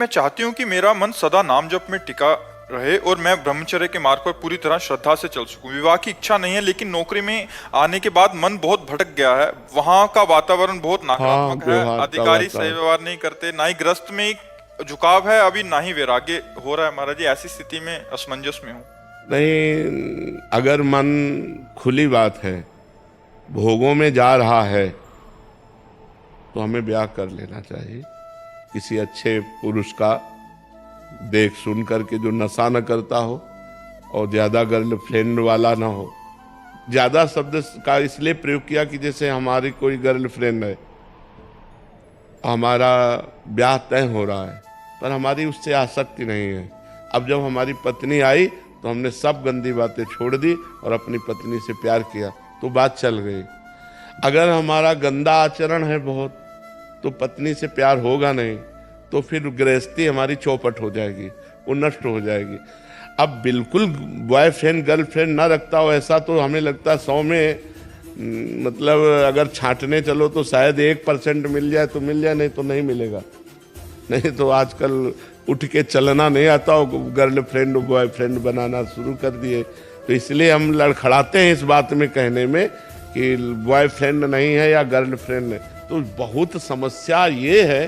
मैं चाहती हूँ कि मेरा मन सदा नाम जप में टिका रहे और मैं ब्रह्मचर्य के मार्ग पर पूरी तरह श्रद्धा से चल सकूं। विवाह की इच्छा नहीं है, लेकिन नौकरी में आने के बाद मन बहुत भटक गया है। वहाँ का वातावरण बहुत हाँ, नकारात्मक है। व्यवहार का अधिकारी सही वातावरण। व्यवहार नहीं करते, ना ही गृहस्थ में एक झुकाव है, अभी ना ही वैराग्य हो रहा है। महाराज जी, ऐसी स्थिति में असमंजस में हूँ। नहीं, अगर मन खुली बात है, भोगों में जा रहा है, तो हमें ब्याह कर लेना चाहिए किसी अच्छे पुरुष का, देख सुन करके, जो नशा न करता हो और ज्यादा गर्लफ्रेंड वाला ना हो। ज्यादा शब्द का इसलिए प्रयोग किया कि जैसे हमारी कोई गर्लफ्रेंड है, हमारा ब्याह तय हो रहा है, पर हमारी उससे आसक्ति नहीं है। अब जब हमारी पत्नी आई तो हमने सब गंदी बातें छोड़ दी और अपनी पत्नी से प्यार किया, तो बात चल गई। अगर हमारा गंदा आचरण है बहुत, तो पत्नी से प्यार होगा नहीं, तो फिर गृहस्थी हमारी चौपट हो जाएगी, वो नष्ट हो जाएगी। अब बिल्कुल बॉयफ्रेंड गर्लफ्रेंड ना रखता हो ऐसा, तो हमें लगता है 100 में मतलब अगर छांटने चलो तो शायद 1% मिल जाए तो मिल जाए, नहीं तो नहीं मिलेगा। नहीं तो आजकल उठ के चलना नहीं आता हो, गर्लफ्रेंड बॉयफ्रेंड बनाना शुरू कर दिए। तो इसलिए हम लड़खड़ाते हैं इस बात में कहने में कि बॉयफ्रेंड नहीं है या गर्लफ्रेंड है। तो बहुत समस्या ये है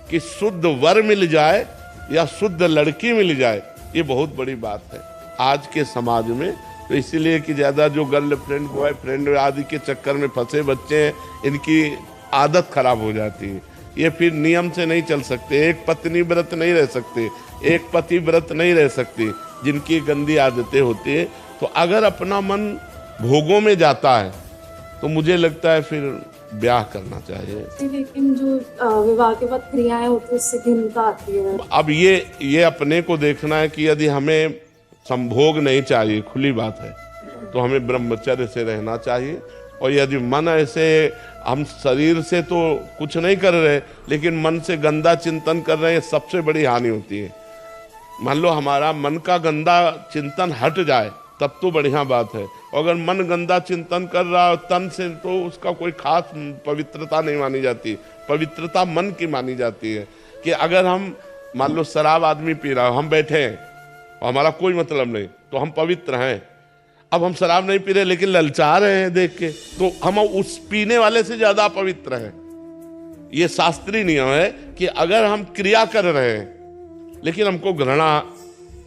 कि शुद्ध वर मिल जाए या शुद्ध लड़की मिल जाए, ये बहुत बड़ी बात है आज के समाज में। तो इसीलिए कि ज़्यादा जो गर्लफ्रेंड बॉयफ्रेंड आदि के चक्कर में फंसे बच्चे हैं, इनकी आदत खराब हो जाती है। ये फिर नियम से नहीं चल सकते, एक पत्नी व्रत नहीं रह सकते, एक पति व्रत नहीं रह सकते, जिनकी गंदी आदतें होती है। तो अगर अपना मन भोगों में जाता है तो मुझे लगता है फिर ब्याह करना चाहिए। लेकिन जो विवाह के बाद क्रियाएं होती है, उससे भिन्नता आती है। अब ये अपने को देखना है कि यदि हमें संभोग नहीं चाहिए, खुली बात है, तो हमें ब्रह्मचर्य से रहना चाहिए। और यदि मन ऐसे, हम शरीर से तो कुछ नहीं कर रहे, लेकिन मन से गंदा चिंतन कर रहे हैं, सबसे बड़ी हानि होती है। मान लो हमारा मन का गंदा चिंतन हट जाए तब तो बढ़िया बात है। अगर मन गंदा चिंतन कर रहा है तन से, तो उसका कोई खास पवित्रता नहीं मानी जाती। पवित्रता मन की मानी जाती है। कि अगर हम मान लो शराब आदमी पी रहा है, हम बैठे हैं और हमारा कोई मतलब नहीं, तो हम पवित्र हैं। अब हम शराब नहीं पी रहे लेकिन ललचा रहे हैं देख के, तो हम उस पीने वाले से ज्यादा पवित्र हैं। ये शास्त्रीय नियम है कि अगर हम क्रिया कर रहे हैं लेकिन हमको घृणा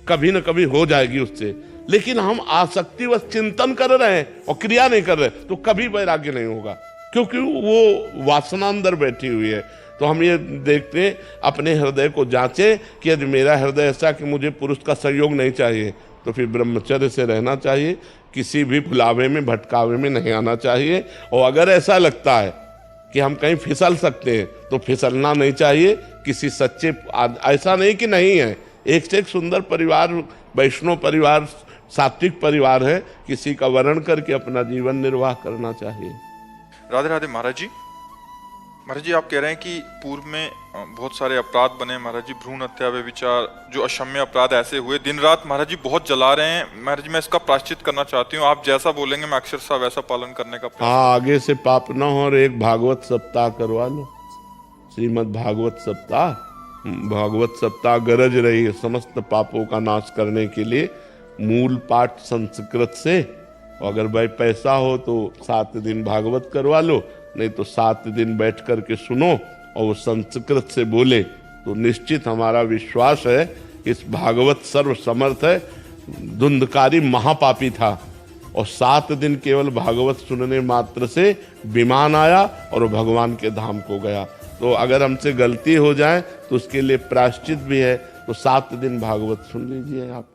कभी न कभी हो जाएगी उससे, लेकिन हम आसक्तिवश चिंतन कर रहे हैं और क्रिया नहीं कर रहे, तो कभी वैराग्य नहीं होगा, क्योंकि वो वासना अंदर बैठी हुई है। तो हम ये देखते हैं, अपने हृदय को जांचें कि यदि मेरा हृदय ऐसा कि मुझे पुरुष का सहयोग नहीं चाहिए, तो फिर ब्रह्मचर्य से रहना चाहिए, किसी भी भुलावे में भटकावे में नहीं आना चाहिए। और अगर ऐसा लगता है कि हम कहीं फिसल सकते हैं, तो फिसलना नहीं चाहिए। किसी सच्चे, ऐसा नहीं कि नहीं है, एक से एक सुंदर परिवार, वैष्णव परिवार, सात्विक परिवार है, किसी का वर्ण करके अपना जीवन निर्वाह करना चाहिए। राधे राधे महाराज जी। महाराज जी, आप कह रहे हैं कि पूर्व में बहुत सारे अपराध बने महाराज जी, भ्रूण हत्या, व्यभिचार, जो अक्षम्य अपराध ऐसे हुए, दिन रात महाराज जी बहुत जला रहे हैं। महाराज जी, मैं इसका प्रायश्चित करना चाहती हूँ। आप जैसा बोलेंगे मैं अक्षरशः वैसा पालन करने का प्रयास। हाँ, आगे से पाप ना हो और एक भागवत सप्ताह करवा लो, श्रीमद् भागवत सप्ताह। भागवत सप्ताह गरज रही है समस्त पापों का नाश करने के लिए। मूल पाठ संस्कृत से, अगर भाई पैसा हो तो 7 दिन भागवत करवा लो, नहीं तो 7 दिन बैठ करके सुनो और वो संस्कृत से बोले, तो निश्चित हमारा विश्वास है इस भागवत सर्व समर्थ है। धुंधकारी महापापी था और 7 दिन केवल भागवत सुनने मात्र से विमान आया और वो भगवान के धाम को गया। तो अगर हमसे गलती हो जाए तो उसके लिए प्रायश्चित भी है। तो 7 दिन भागवत सुन लीजिए आप।